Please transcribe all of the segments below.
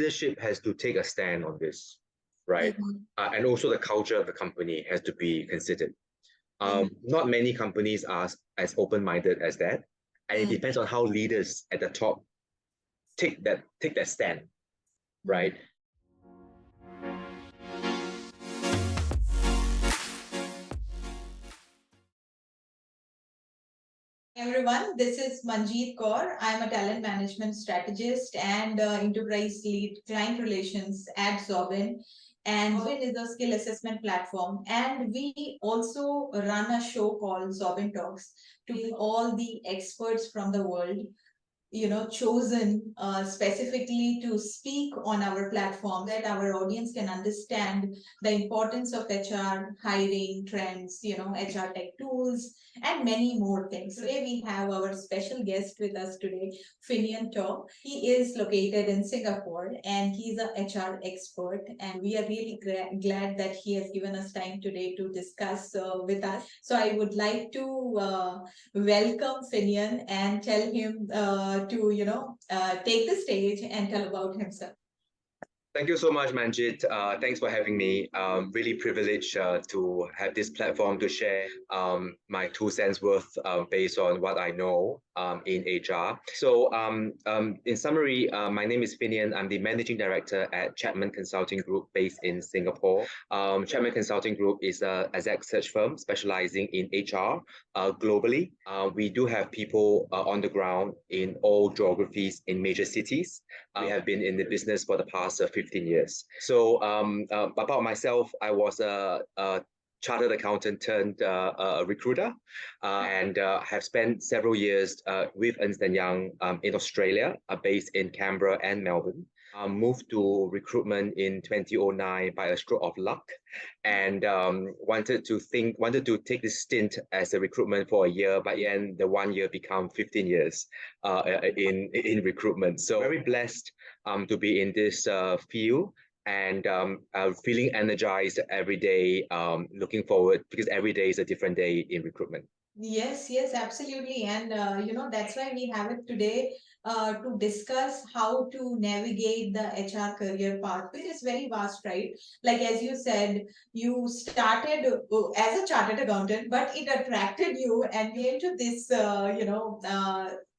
Leadership has to take a stand on this, right? And also the culture of the company has to be considered. Not many companies are as open-minded as that, and it depends on how leaders at the top take that stand, right? Everyone, this is Manjit Kaur. I'm a talent management strategist and enterprise lead client relations at Xobin. And Xobin is a skill assessment platform. And we also run a show called Xobin Talks to all the experts from the world, chosen specifically to speak on our platform that our audience can understand the importance of HR, hiring trends, HR tech tools, and many more things. Today we have our special guest with us today, Finian Toh. He is located in Singapore and he's a HR expert, and we are really glad that he has given us time today to discuss with us. So I would like to welcome Finian and tell him to take the stage and tell about himself. Thank you so much, Manjit. Thanks for having me. Really privileged to have this platform to share my 2 cents worth based on what I know in HR. So in summary, my name is Finian. I'm the Managing Director at Chapman Consulting Group based in Singapore. Chapman Consulting Group is an exec search firm specializing in HR globally. We do have people on the ground in all geographies in major cities. We have been in the business for the past 15 years. So about myself, I was a chartered accountant turned recruiter and have spent several years with Ernst & Young in Australia, based in Canberra and Melbourne. Moved to recruitment in 2009 by a stroke of luck, and wanted to take this stint as a recruitment for a year, but then the 1 year become 15 years in recruitment. So very blessed to be in this field, and feeling energized every day, looking forward, because every day is a different day in recruitment. Yes, absolutely. And, that's why we have it today to discuss how to navigate the HR career path, which is very vast, right? Like, as you said, you started as a chartered accountant, but it attracted you and you into this,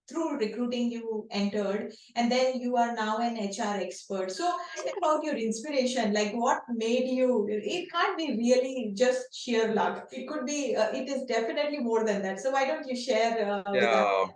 through recruiting you entered, and then you are now an HR expert. So think about your inspiration, like what made you, it can't be really just sheer luck. It could be, it is definitely more than that. So why don't you share with us?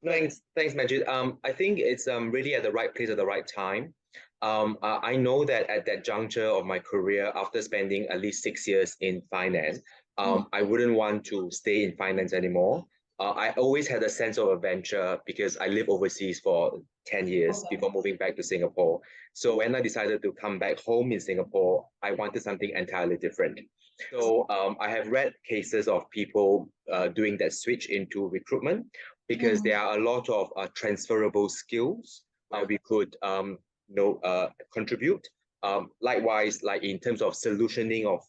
Thanks, Manjit. I think it's really at the right place at the right time. I know that at that juncture of my career, after spending at least 6 years in finance, I wouldn't want to stay in finance anymore. I always had a sense of adventure because I lived overseas for 10 years before moving back to Singapore. So when I decided to come back home in Singapore, I wanted something entirely different. So I have read cases of people doing that switch into recruitment, because there are a lot of transferable skills we could contribute. Likewise, like in terms of solutioning of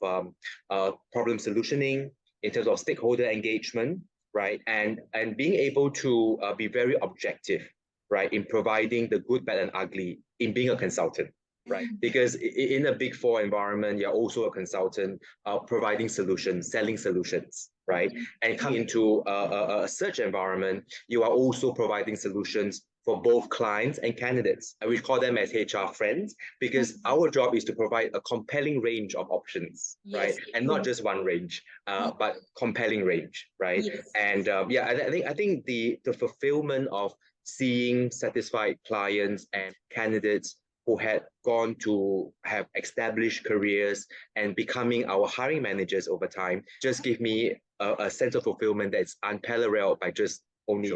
problem solutioning, in terms of stakeholder engagement, right? And being able to be very objective, right, in providing the good, bad, and ugly in being a consultant, right? Because in a big four environment, you're also a consultant providing solutions, selling solutions, right? And come into a search environment, you are also providing solutions for both clients and candidates. And we call them as HR friends, because our job is to provide a compelling range of options, right? And not just one range, but compelling range, right? And I think the fulfillment of seeing satisfied clients and candidates who had gone to have established careers and becoming our hiring managers over time just give me a sense of fulfillment that's unparalleled by just only.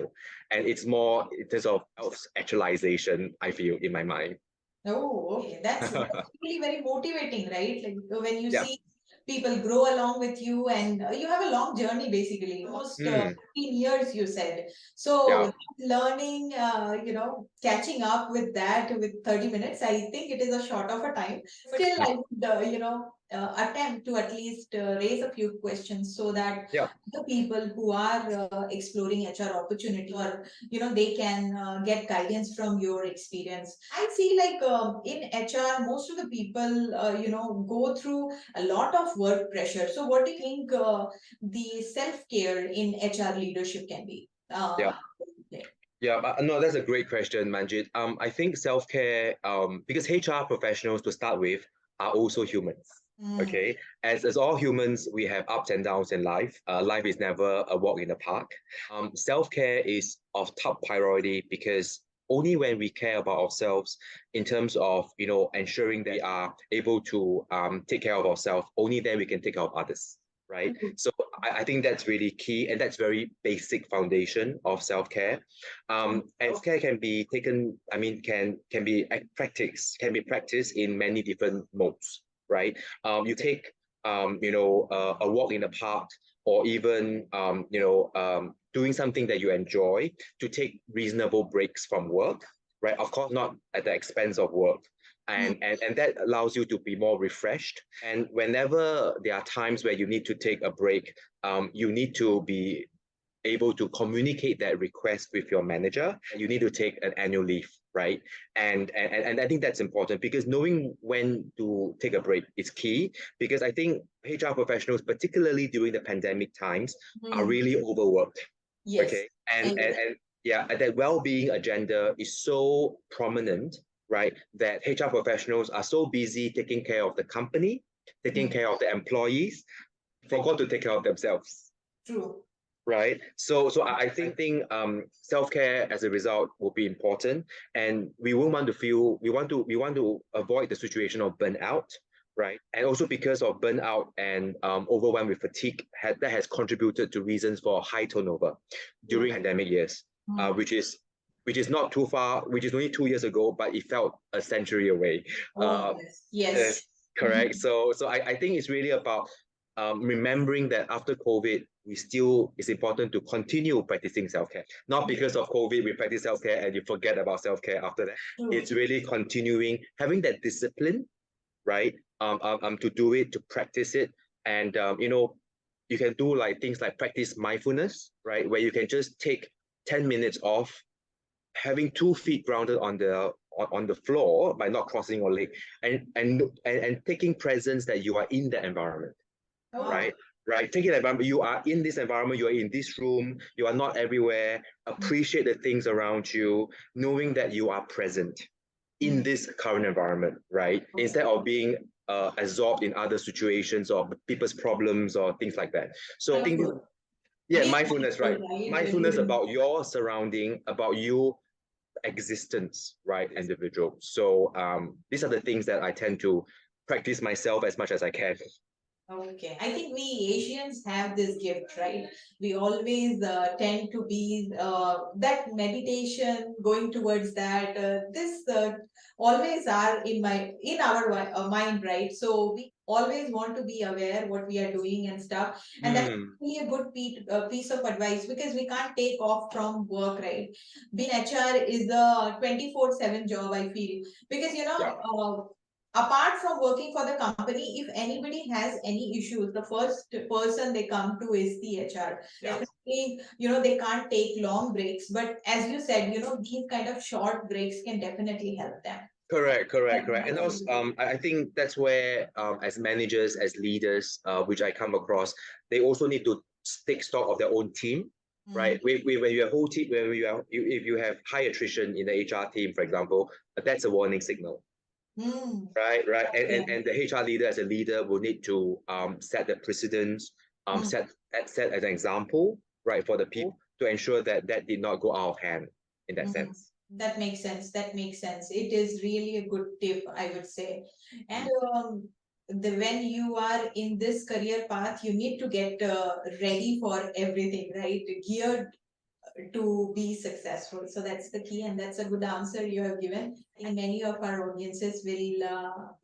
And it's more in terms of actualization, I feel, in my mind. Oh, okay. That's really very motivating, right? Like when you see people grow along with you, and you have a long journey, basically, almost 15 years, you said. So learning, catching up with that with 30 minutes, I think it is a short of a time. Still, I would, attempt to at least raise a few questions so that the people who are exploring HR opportunity, or they can get guidance from your experience. I see, like, in HR, most of the people go through a lot of work pressure. So what do you think the self-care in HR leadership can be? Yeah, but no, that's a great question, Manjit. I think self-care, because HR professionals to start with are also humans. Okay, as all humans, we have ups and downs in life. Life is never a walk in the park. Self-care is of top priority because only when we care about ourselves in terms of ensuring that we are able to take care of ourselves, only then we can take care of others, right? So I think that's really key, and that's very basic foundation of self-care. And self-care can be taken, I mean, can be practiced in many different modes, right? You take a walk in the park, or even doing something that you enjoy, to take reasonable breaks from work, right? Of course, not at the expense of work. And that allows you to be more refreshed. And whenever there are times where you need to take a break, you need to be able to communicate that request with your manager. You need to take an annual leave, right? And I think that's important, because knowing when to take a break is key, because I think HR professionals, particularly during the pandemic times, are really overworked. Yes. Okay. And yeah, that well-being agenda is so prominent, right? That HR professionals are so busy taking care of the company, taking care of the employees, forgot to take care of themselves. True. Right. So I think self-care as a result will be important, and we won't want to feel we want to avoid the situation of burnout, right? And also because of burnout and overwhelmed with fatigue, that has contributed to reasons for high turnover during pandemic years, which is not too far, which is only 2 years ago, but it felt a century away. Yes. Correct. So I think it's really about remembering that after COVID, it's important to continue practicing self-care. Not because of COVID, we practice self-care and you forget about self-care after that. It's really continuing, having that discipline, right? To do it, to practice it. And, you can do like things like practice mindfulness, right? Where you can just take 10 minutes off, having 2 feet grounded on the floor by not crossing your leg, and taking presence that you are in the environment. Right? Take it environment. You are in this environment, you are in this room, you are not everywhere. Appreciate the things around you, knowing that you are present in this current environment, right? Instead of being absorbed in other situations or people's problems or things like that. So I think, mindfulness, right? Mindfulness about your surrounding, about your existence, right? Individual. So these are the things that I tend to practice myself as much as I can. Okay, I think we Asians have this gift, right? We always tend to be that meditation, going towards that. This always are in our mind, right? So we always want to be aware what we are doing and stuff, and that's really a good piece of advice, because we can't take off from work, right? Being HR is a 24/7 job, I feel, because apart from working for the company, if anybody has any issues, the first person they come to is the HR. Definitely, they can't take long breaks, but as you said, these kind of short breaks can definitely help them. Correct. And also, I think that's where, as managers, as leaders, which I come across, they also need to take stock of their own team, right? When you have whole team, if you have high attrition in the HR team, for example, that's a warning signal. Right. And the HR leader, as a leader, will need to set the precedence, set as an example, right, for the people, to ensure that did not go out of hand in that sense. That makes sense. It is really a good tip, I would say. And when you are in this career path, you need to get ready for everything, right? Geared to be successful. So that's the key, and that's a good answer you have given. And many of our audiences will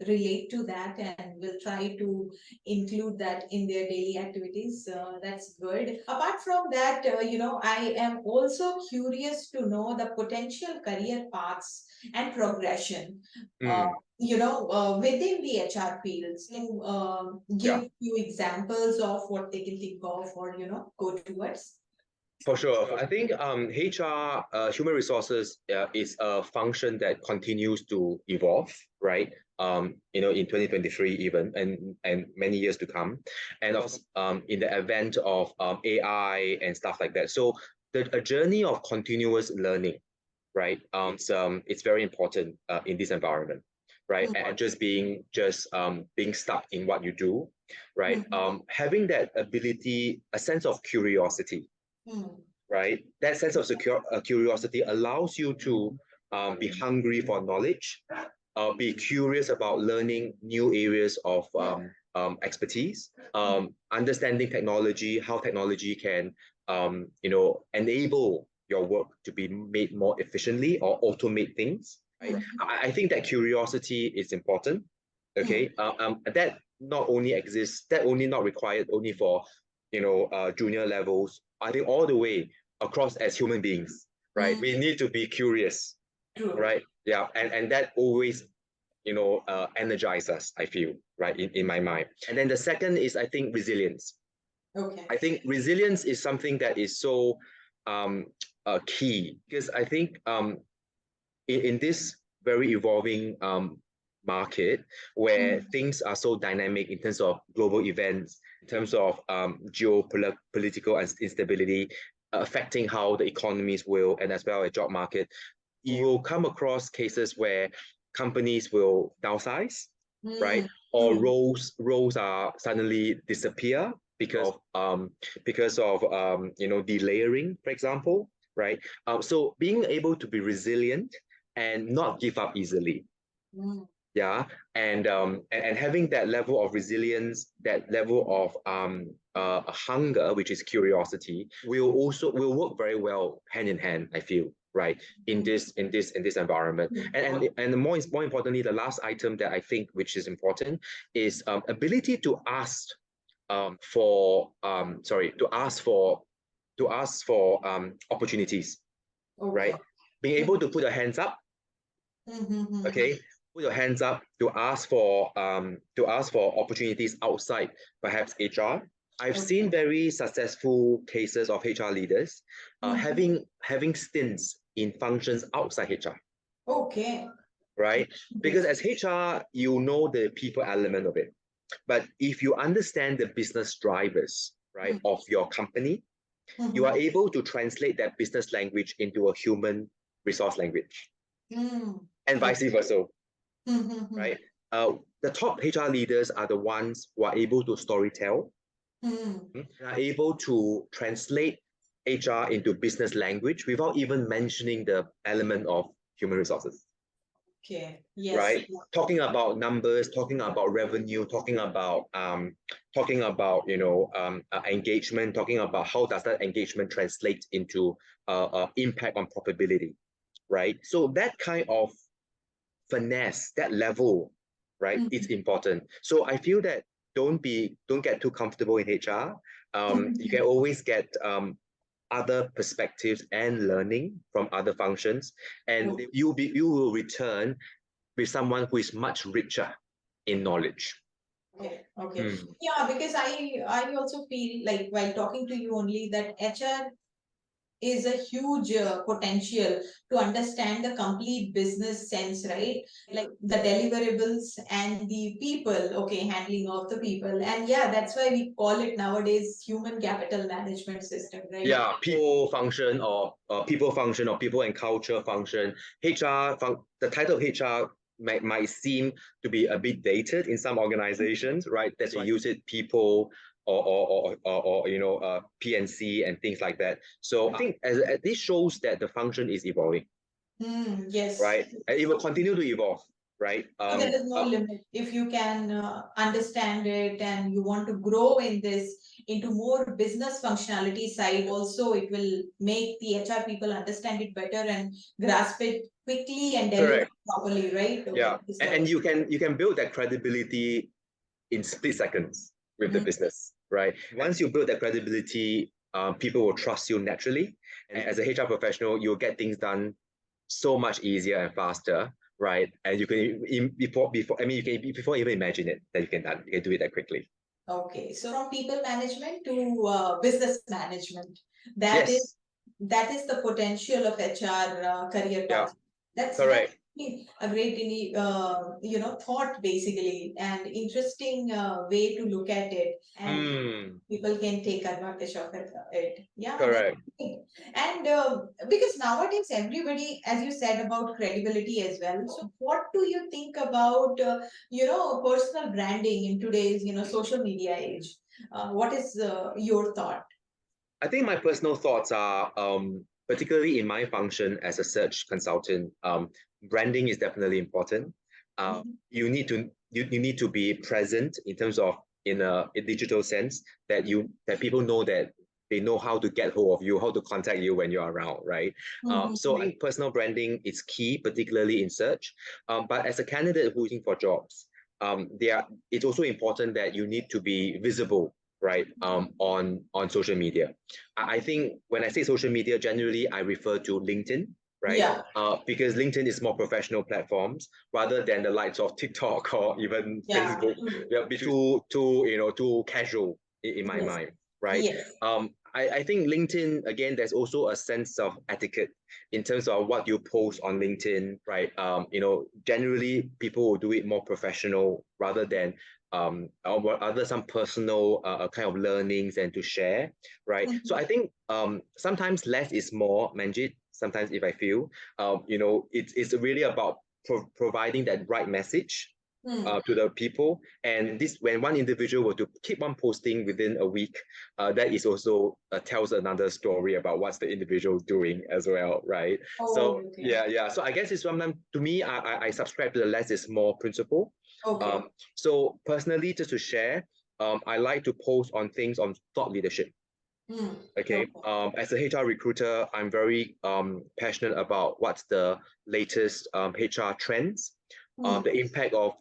relate to that and will try to include that in their daily activities. That's good. Apart from that, I am also curious to know the potential career paths and progression. Within the HR fields, can give few examples of what they can think of or go towards. For sure. I think HR, human resources, is a function that continues to evolve, right? In 2023 even, and many years to come. And of in the advent of AI and stuff like that. So a journey of continuous learning, right? It's very important in this environment, right? And just being stuck in what you do, right? Having that ability, a sense of curiosity, right? That sense of curiosity allows you to be hungry for knowledge, be curious about learning new areas of expertise, understanding technology, how technology can enable your work to be made more efficiently or automate things. Right? I think that curiosity is important. Okay, that not only exists, that only not required only for junior levels. I think all the way across as human beings, right? We need to be curious, right? Yeah, and that always energize us, I feel, right, in my mind. And then the second is, I think, resilience. Okay. I think resilience is something that is so key, because I think in this very evolving market where things are so dynamic in terms of global events, in terms of geopolitical instability affecting how the economies will, and as well as job market, you will come across cases where companies will downsize, right? Or roles are suddenly disappear because of delayering, for example, right? So being able to be resilient and not give up easily. Yeah, and having that level of resilience, that level of hunger, which is curiosity, will work very well hand in hand, I feel, right, in this environment. And more importantly, the last item that I think which is important is ability to ask for opportunities, right? Being able to put your hands up, okay, put your hands up to ask for opportunities outside perhaps HR. I've seen very successful cases of HR leaders having stints in functions outside HR. Okay. Right? Because as HR, you know the people element of it. But if you understand the business drivers, right, of your company, you are able to translate that business language into a human resource language. And vice versa, right? The top HR leaders are the ones who are able to storytell, are able to translate HR into business language without even mentioning the element of human resources. Okay. Yes. Right? Talking about numbers, talking about revenue, talking about engagement, talking about how does that engagement translate into impact on profitability, right? So that kind of finesse, that level, right, it's important. So I feel that don't get too comfortable in HR. You can always get other perspectives and learning from other functions, and you will return with someone who is much richer in knowledge. Okay. Yeah, because I also feel like while talking to you only that HR is a huge potential to understand the complete business sense, right? Like the deliverables and the people, okay, handling of the people. And yeah, that's why we call it nowadays human capital management system, right? Yeah, people function or people and culture function. The title of HR might seem to be a bit dated in some organizations, right? That they use it people or PNC and things like that. So I think as this shows that the function is evolving. Yes. Right, and it will continue to evolve. right? So there is no limit. If you can understand it and you want to grow in this into more business functionality side, also it will make the HR people understand it better and grasp it quickly and deliver Correct. properly, right? Yeah, Okay. and you can build that credibility in split seconds with the business, right? Once you build that credibility, people will trust you naturally, and as a HR professional, you'll get things done so much easier and faster, right? And you can you can before even imagine it that you can do it that quickly. Okay, so from people management to business management, that is Yes. that is the potential of HR career Yeah. path. That's Correct. a great thought basically, and interesting way to look at it, and people can take advantage of it. Yeah, that's Correct. great. And because nowadays everybody, as you said about credibility as well. So what do you think about personal branding in today's social media age? What is your thought? I think my personal thoughts are, particularly in my function as a search consultant, branding is definitely important. You need to be present in terms of in a digital sense that people know that they know how to get hold of you, how to contact you when you're around, right? So I think personal branding is key, particularly in search. But as a candidate who's looking for jobs, it's also important that you need to be visible, right, on social media. I think when I say social media, generally I refer to LinkedIn, right? Yeah. Because LinkedIn is more professional platforms rather than the likes of TikTok or even Facebook. Yeah, be too casual in my Yes. mind, right? Yes. I think LinkedIn, again, there's also a sense of etiquette in terms of what you post on LinkedIn, right? Generally people will do it more professional rather than or other some personal kind of learnings and to share, right? So I think sometimes less is more, Manjit. Sometimes if I feel, it's really about providing that right message to the people. And this, when one individual were to keep on posting within a week, that is also tells another story about what's the individual doing as well, right? So Okay. yeah. So I guess it's sometimes, to me, I subscribe to the less is more principle. Okay. So personally, just to share, I like to post on things on thought leadership. Okay. As a HR recruiter, I'm very passionate about what's the latest HR trends, the impact of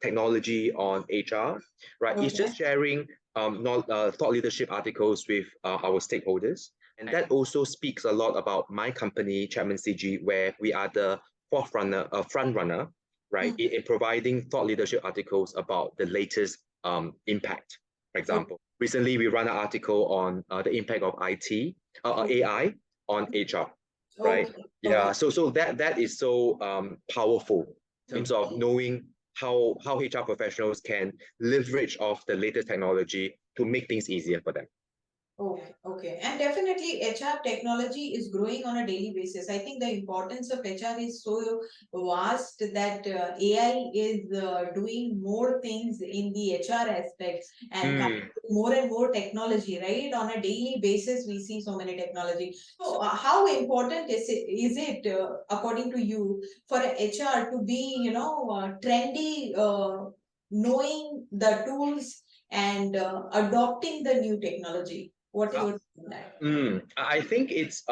technology on HR, right? It's just sharing thought leadership articles with our stakeholders. And that also speaks a lot about my company, Chapman CG, where we are the front runner, right, in providing thought leadership articles about the latest impact. For example, recently we ran an article on the impact of AI on HR, right? Yeah, so that is so powerful in terms of knowing how HR professionals can leverage off the latest technology to make things easier for them. Okay. And definitely HR technology is growing on a daily basis. I think the importance of HR is so vast that AI is doing more things in the HR aspects and more and more technology, right? On a daily basis, we see so many technology. So how important is it according to you, for a HR to be, trendy, knowing the tools and adopting the new technology? What's your take on that? I think it's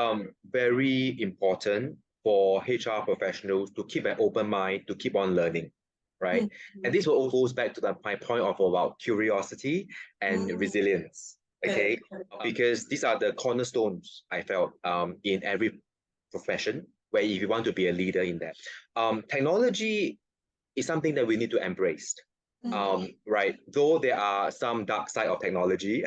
very important for HR professionals to keep an open mind, to keep on learning, right? And this all goes back to my point of about curiosity and resilience, okay? Because these are the cornerstones, I felt, in every profession, where if you want to be a leader in that. Technology is something that we need to embrace. Right, though there are some dark side of technology,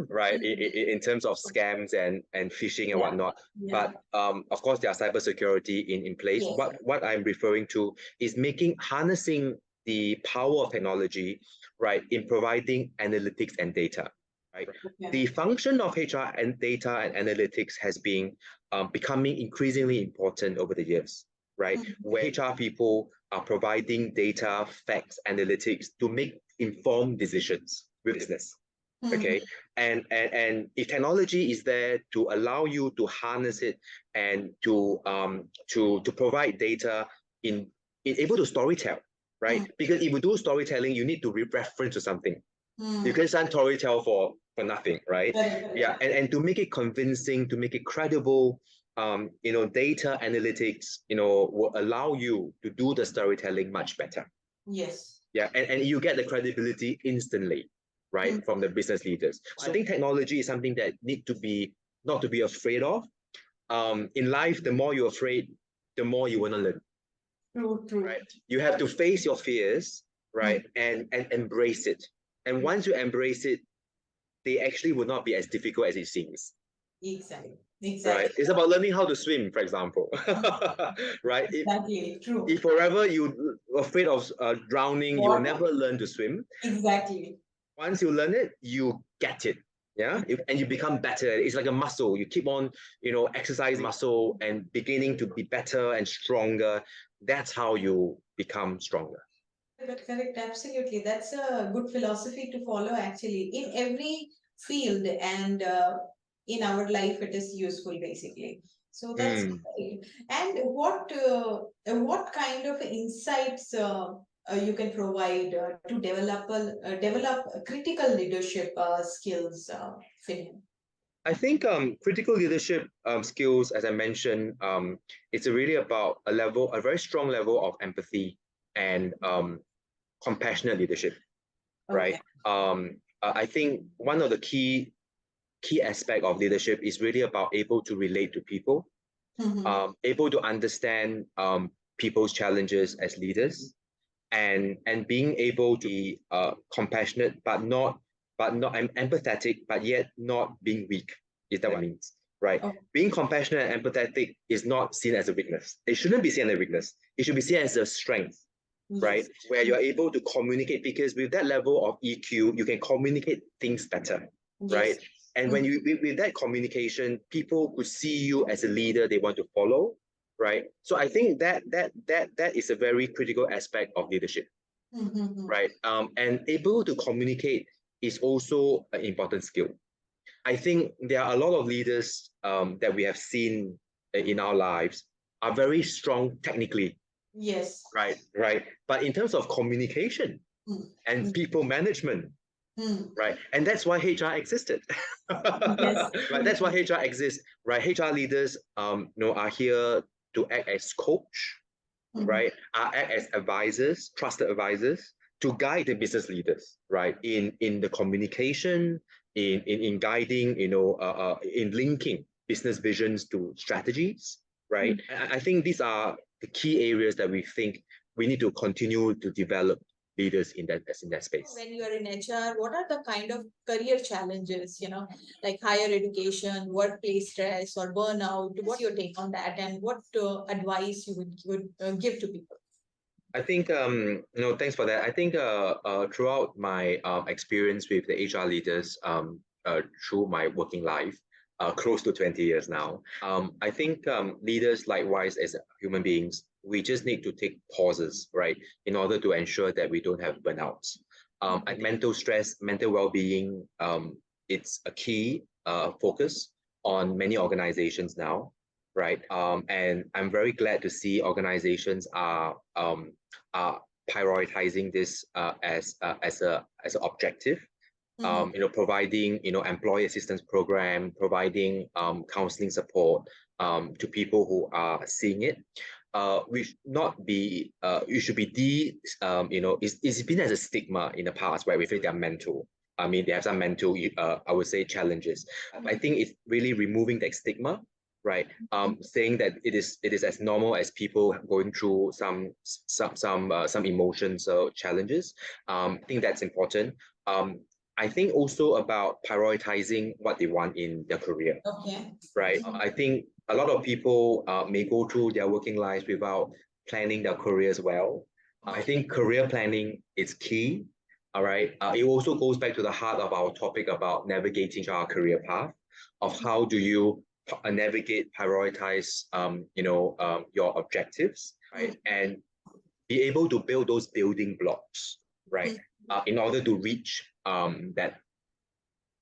right, in terms of scams and phishing and whatnot. But of course, there are cybersecurity in place. What I'm referring to is harnessing the power of technology, right, in providing analytics and data. Right, the function of HR and data and analytics has been becoming increasingly important over the years, right? Where HR people are providing data, facts, analytics to make informed decisions with business. Okay, and if technology is there to allow you to harness it and to provide data in able to storytell, right? Because if you do storytelling, you need to reference to something. You can storytell for nothing, right? Yeah, and to make it convincing, to make it credible, data analytics, will allow you to do the storytelling much better. Yes. Yeah, and you get the credibility instantly, right, from the business leaders. So I think technology is something that not to be afraid of. In life, the more you're afraid, the more you want to learn. True. Right? You have to face your fears, right, and embrace it. And once you embrace it, they actually will not be as difficult as it seems. Exactly. Right? It's about learning how to swim, for example. Right? Exactly. True. If forever you're afraid of drowning, you'll never learn to swim. Exactly. Once you learn it, you get it. Yeah. And you become better. It's like a muscle. You keep on, exercise muscle and beginning to be better and stronger. That's how you become stronger. Correct. Absolutely. That's a good philosophy to follow, actually. In every field and in our life, it is useful, basically. So that's great. And what kind of insights you can provide to develop critical leadership skills, Finian? I think critical leadership skills, as I mentioned, it's really about a very strong level of empathy and compassionate leadership, right? I think one of the key aspect of leadership is really about able to relate to people, able to understand people's challenges as leaders, and being able to be compassionate but not empathetic, but yet not being weak. Is that what it means? Right. Being compassionate and empathetic is not seen as a weakness. It shouldn't be seen as a weakness. It should be seen as a strength, right? Where you're able to communicate, because with that level of EQ, you can communicate things better, right? And when you with that communication, people could see you as a leader they want to follow, right? So I think that is a very critical aspect of leadership, right? And able to communicate is also an important skill. I think there are a lot of leaders that we have seen in our lives are very strong technically. Yes. Right. But in terms of communication and people management, right, and that's why HR existed. Right, that's why HR exists. Right, HR leaders, are here to act as coach, right, act as advisors, trusted advisors, to guide the business leaders, right, in the communication, in guiding, in linking business visions to strategies, right. I think these are the key areas that we think we need to continue to develop leaders in that space. When you are in HR, what are the kind of career challenges, like higher education, workplace stress, or burnout? What's your take on that, and what advice you would give to people? I think, thanks for that. I think throughout my experience with the HR leaders through my working life, close to 20 years now, I think leaders, likewise, as human beings, we just need to take pauses, right, in order to ensure that we don't have burnouts. And mental stress, mental well-being, it's a key focus on many organizations now, right? And I'm very glad to see organizations are prioritizing this as an objective. Providing employee assistance program, providing counseling support to people who are seeing it. We should not be. You should be it's been as a stigma in the past where we think they're mental. I mean, they have some mental, I would say, challenges. I think it's really removing that stigma, right? Saying that it is as normal as people going through some emotions or challenges. I think that's important. I think also about prioritizing what they want in their career. Okay. Right. I think a lot of people may go through their working lives without planning their careers well. I think career planning is key. All right. It also goes back to the heart of our topic about navigating our career path, of how do you navigate, prioritize, your objectives, right, and be able to build those building blocks, right, in order to reach that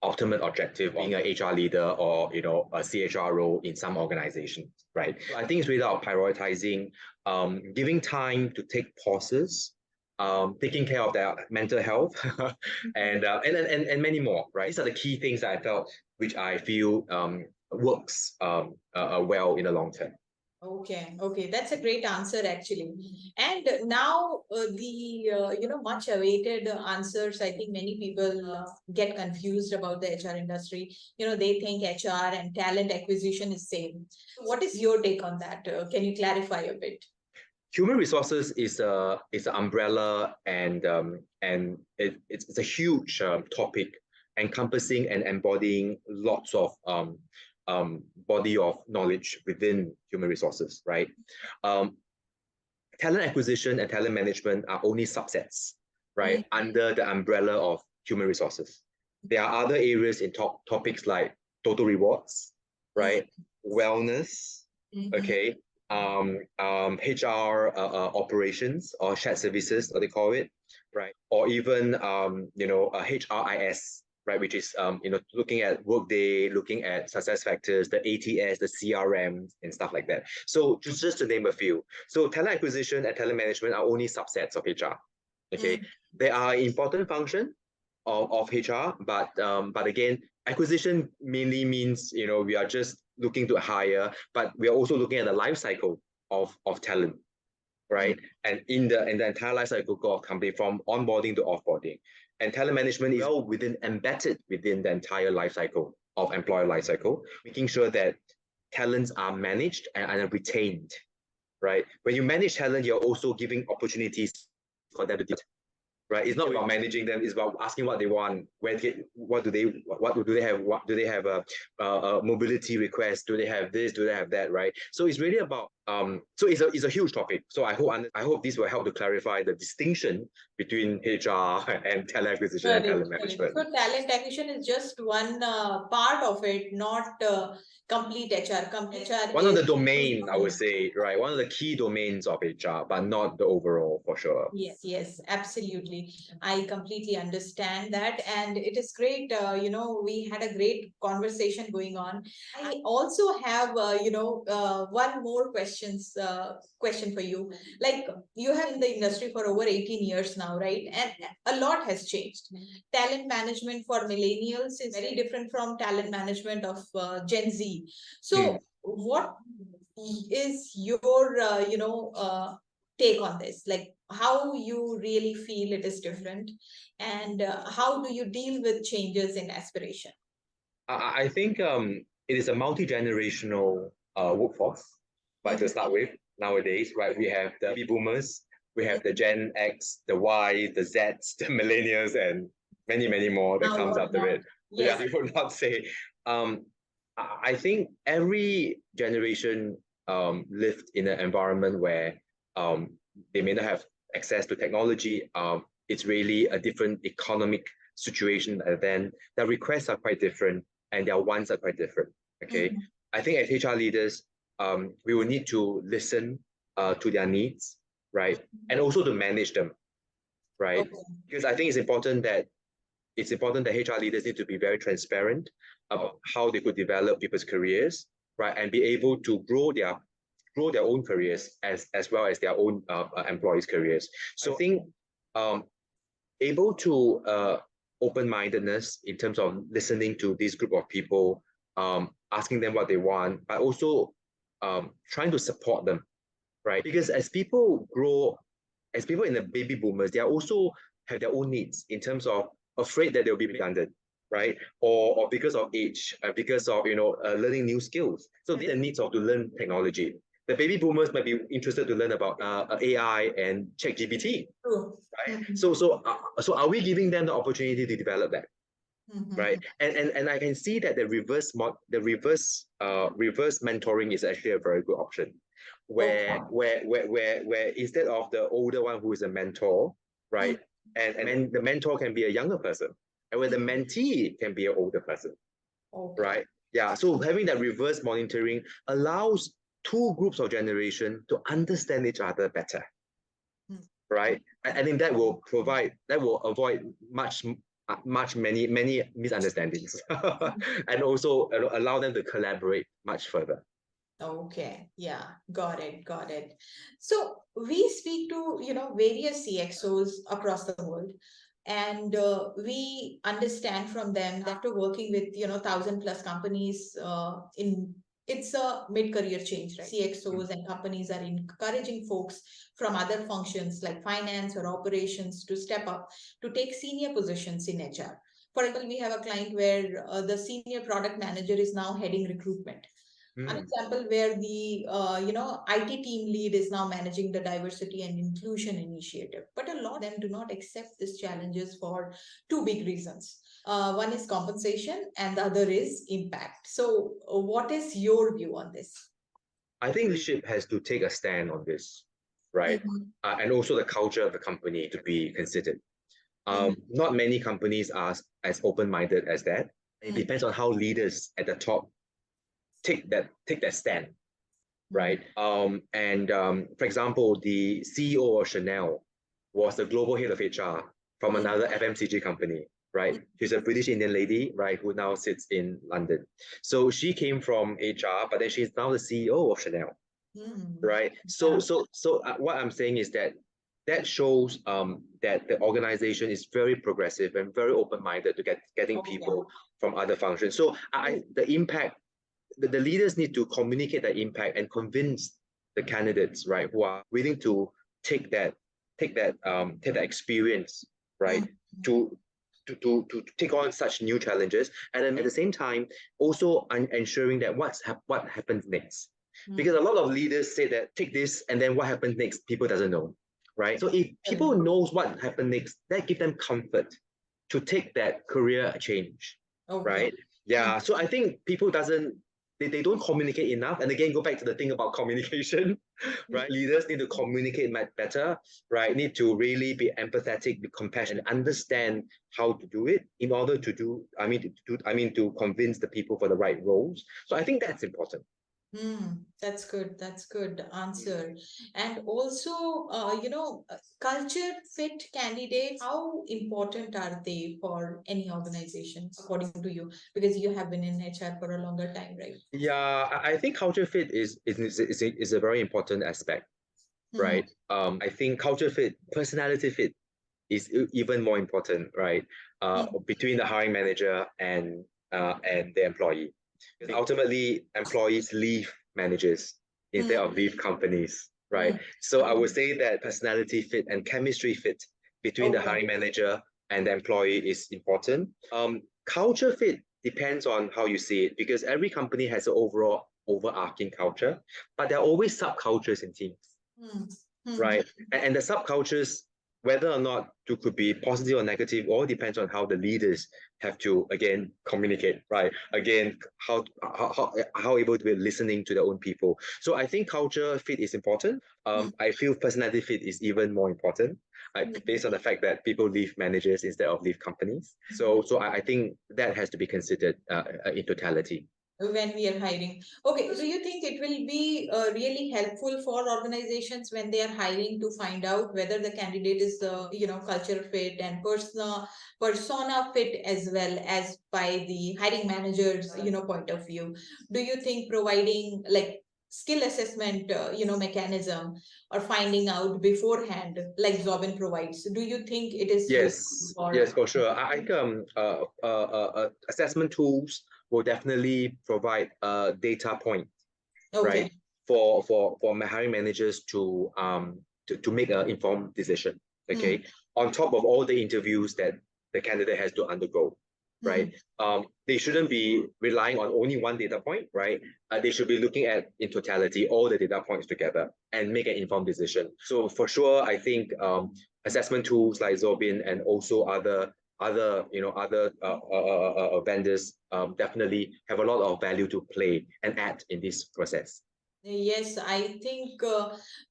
ultimate objective of being an HR leader or a CHR role in some organization, right? So I think it's really about prioritizing, giving time to take pauses, taking care of their mental health, and many more, right? These are the key things that I felt, which I feel works well in the long term. Okay, that's a great answer actually. And now the much awaited answers. I think many people get confused about the HR industry. They think HR and talent acquisition is same. What is your take on that? Can you clarify a bit? Human resources is an umbrella, and it's a huge topic, encompassing and embodying lots of body of knowledge within human resources, right? Talent acquisition and talent management are only subsets, right, under the umbrella of human resources. There are other areas in topics like total rewards, right, wellness, okay, HR operations or shared services, what they call it, right, or even HRIS, right, which is looking at Workday, looking at success factors, the ATS, the CRM, and stuff like that. So just to name a few. So talent acquisition and talent management are only subsets of HR. Okay, they are important function of HR, but again, acquisition mainly means we are just looking to hire, but we are also looking at the life cycle of talent, right? And in the entire life cycle of company, from onboarding to offboarding. And talent management is all embedded within the entire life cycle of employer life cycle, making sure that talents are managed and retained, right? When you manage talent, you're also giving opportunities for them to do, right? It's not about managing them. It's about asking what they want. What do they have a mobility request? Do they have this? Do they have that? Right? So it's really about so it's a huge topic. So I hope this will help to clarify the distinction between HR and talent acquisition and talent management. So talent acquisition is just one part of it, not complete HR. One of the domain, I would say, right? One of the key domains of HR, but not the overall, for sure. Yes, absolutely. I completely understand that, and it is great. We had a great conversation going on. I also have, one more question for you. Like, you have in the industry for over 18 years now, right? And a lot has changed. Talent management for millennials is very different from talent management of Gen Z. So, what is your, take on this? Like, how you really feel it is different, and how do you deal with changes in aspiration? I think it is a multi-generational workforce, but to start with, nowadays, right, we have the baby boomers, we have the Gen X, the Y, the Zs, the millennials, and many, many more that comes after it. Yes. Yeah, you would not say. I think every generation lived in an environment where they may not have access to technology. It's really a different economic situation, and then the requests are quite different and their wants are quite different. Okay, I think as HR leaders, we will need to listen to their needs, right, and also to manage them, right? Because I think it's important that HR leaders need to be very transparent about how they could develop people's careers, right, and be able to grow their own careers as well as their own employees' careers. So I think able to open-mindedness in terms of listening to this group of people, asking them what they want, but also trying to support them, right? Because as people grow, as people in the baby boomers, they are also have their own needs in terms of afraid that they'll be redundant, right? Or because of age, because of learning new skills. So these are the needs of to learn technology. The baby boomers might be interested to learn about AI and ChatGPT, right? So are we giving them the opportunity to develop that? Right, and I can see that the reverse mentoring is actually a very good option, where instead of the older one who is a mentor, right, and the mentor can be a younger person, and where the mentee can be an older person, right? Yeah, so having that reverse monitoring allows two groups of generation to understand each other better, right? I think that will avoid much many misunderstandings, and also allow them to collaborate much further. Okay, yeah, got it. So we speak to, various CXOs across the world, and we understand from them that after working with, 1,000 plus companies, in it's a mid-career change, right? CXOs and companies are encouraging folks from other functions like finance or operations to step up to take senior positions in HR. For example, we have a client where the senior product manager is now heading recruitment. An example where the IT team lead is now managing the diversity and inclusion initiative. But a lot of them do not accept these challenges for two big reasons. One is compensation, and the other is impact. So, what is your view on this? I think leadership has to take a stand on this, right? And also the culture of the company to be considered. Not many companies are as open-minded as that. It depends on how leaders at the top take that stand, right? For example, the CEO of Chanel was the global head of HR from another FMCG company, right? She's a British Indian lady, right, who now sits in London. So she came from HR, but then she's now the CEO of Chanel, right? So what I'm saying is that shows that the organization is very progressive and very open-minded to getting people from other functions. So the impact, the leaders need to communicate that impact and convince the candidates, right, who are willing to take that experience, right, to take on such new challenges, and then at the same time also ensuring that what happens next. Because a lot of leaders say that take this and then what happens next, people doesn't know, right? So if people knows what happened next, that gives them comfort to take that career change, right? Yeah. So I think people they don't communicate enough. And again, go back to the thing about communication, right? Leaders need to communicate better, right? Need to really be empathetic, be compassionate, understand how to do it in order to convince the people for the right roles. So I think that's important. That's good. That's good answer. And also, culture fit candidates, how important are they for any organization, according to you? Because you have been in HR for a longer time, right? Yeah, I think culture fit is a very important aspect, right? I think culture fit, personality fit is even more important, right? Between the hiring manager and the employee. Because ultimately, employees leave managers instead of leave companies, right? So I would say that personality fit and chemistry fit between the hiring manager and the employee is important. Culture fit depends on how you see it, because every company has an overall overarching culture, but there are always subcultures in teams, right? And the subcultures, whether or not it could be positive or negative, all depends on how the leaders have to again communicate, right? Again, how able to be listening to their own people. So I think culture fit is important. I feel personality fit is even more important, based on the fact that people leave managers instead of leave companies. So I think that has to be considered in totality when we are hiring. Okay, so you think it will be really helpful for organizations when they are hiring to find out whether the candidate is culture fit and persona fit, as well as by the hiring manager's point of view? Do you think providing like skill assessment mechanism or finding out beforehand like Xobin provides, do you think it is Yes, for yes, for sure. I think assessment tools will definitely provide a data point, right, for my hiring managers to make an informed decision. Okay, on top of all the interviews that the candidate has to undergo, right? They shouldn't be relying on only one data point, right? They should be looking at in totality all the data points together and make an informed decision. So for sure, I think assessment tools like Xobin and also other vendors definitely have a lot of value to play and add in this process. Yes, I think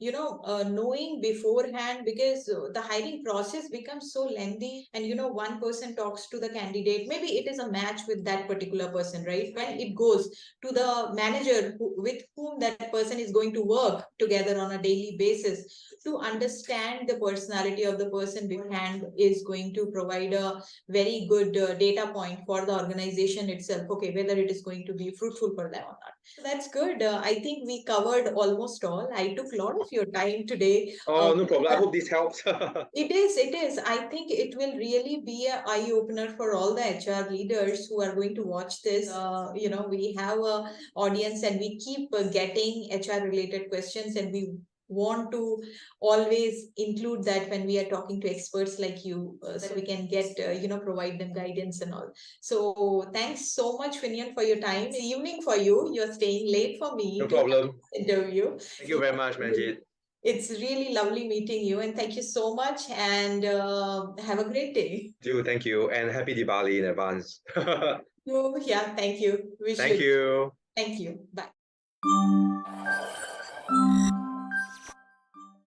knowing beforehand, because the hiring process becomes so lengthy, and one person talks to the candidate, maybe it is a match with that particular person, right? When it goes to the manager with whom that person is going to work together on a daily basis, to understand the personality of the person beforehand is going to provide a very good data point for the organization itself. Okay, whether it is going to be fruitful for them or not. That's good. I think we covered almost all. I took a lot of your time today. Oh, no problem. I hope this helps. It is, it is. I think it will really be an eye opener for all the HR leaders who are going to watch this. We have a audience and we keep getting HR related questions, and we want to always include that when we are talking to experts like you, so we can get, provide them guidance and all. So thanks so much, Finian, for your time. It's evening for you. You're staying late for me No to have problem. this interview. Thank you very much, Manjit. It's really lovely meeting you, and thank you so much, and have a great day. Thank you, and happy Diwali in advance. Yeah, thank you. Wish Thank you. you. Thank you. Bye.